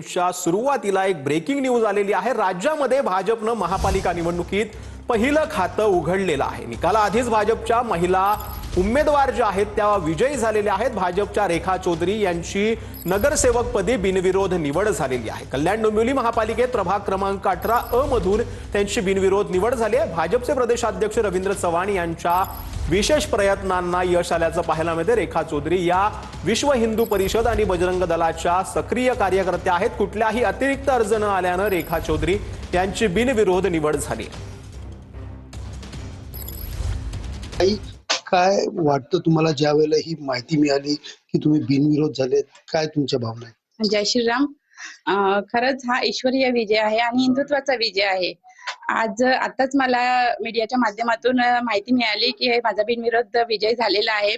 च्या सुरुवातीला एक ब्रेकिंग न्यूज आलेली आहे। राज्यामध्ये भाजपनं महापालिका निवडणुकीत पहिलं खातं उघडलेलं आहे। निकालाआधीच भाजपच्या महिला उमेदवार ज्या आहेत त्या विजयी झालेल्या आहेत। भाजपच्या रेखा चौधरी यांची नगरसेवकपदी बिनविरोध निवड झालेली आहे। कल्याण डोंबिवली महापालिकेत प्रभाग क्रमांक 18 अ मधून त्यांची बिनविरोध निवड झाली आहे। भाजपचे प्रदेशाध्यक्ष रवींद्र चव्हाण यांच्या विशेष प्रयत्नांना यश आल्याचं पाहायला मिळते। रेखा चौधरी या विश्व हिंदू परिषद आणि बजरंग दलाच्या सक्रिय कार्यकर्त्या आहेत। कुठल्याही अतिरिक्त अर्ज न आल्यानं रेखा चौधरी यांची बिनविरोध निवड झाली। काय वाटतं तुम्हाला ज्या वेळेला ही माहिती मिळाली की तुम्ही बिनविरोध झाले, काय तुमच्या भावना आहे? जय श्रीराम। खरंच हा ईश्वरीय विजय आहे आणि हिंदुत्वाचा विजय आहे। आताच मला मीडियाच्या माध्यमातून माहिती मिळाली की माझा बिनविरोध विजय झालेला आहे।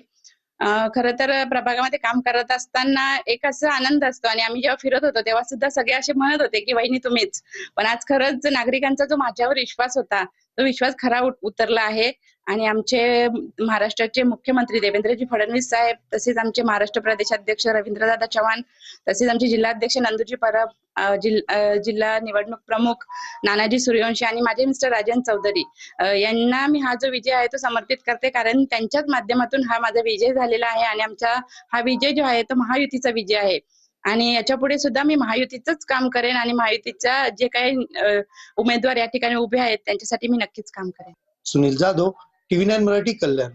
खरं तर प्रभागामध्ये काम करत असताना एक असा आनंद असतो आणि आम्ही जेव्हा फिरत होतो तेव्हा सुद्धा सगळे असे म्हणत होते की वहिनी तुम्हीच, पण आज खरंच नागरिकांचा जो माझ्यावर विश्वास होता तो विश्वास खरा उतरला आहे। आणि आमचे महाराष्ट्राचे मुख्यमंत्री देवेंद्रजी फडणवीस साहेब, तसेच आमचे महाराष्ट्र प्रदेशाध्यक्ष रवींद्रदादा चव्हाण, तसेच आमचे जिल्हाध्यक्ष नंदूजी परब, जिल्हा निवडणूक प्रमुख नानाजी सूर्यवंशी आणि माझे मिस्टर राजन चौधरी यांना मी हा जो विजय आहे तो समर्पित करते, कारण त्यांच्याच माध्यमातून हा माझा विजय झालेला आहे। आणि आमचा हा विजय जो आहे तो महायुतीचा विजय आहे आणि याच्या पुढे सुद्धा मी महायुतीचंच काम करेन आणि महायुतीच्या जे काही उमेदवार या ठिकाणी उभे आहेत त्यांच्यासाठी मी नक्कीच काम करेन। सुनील जाधव, TV9 मराठी, कल्याण।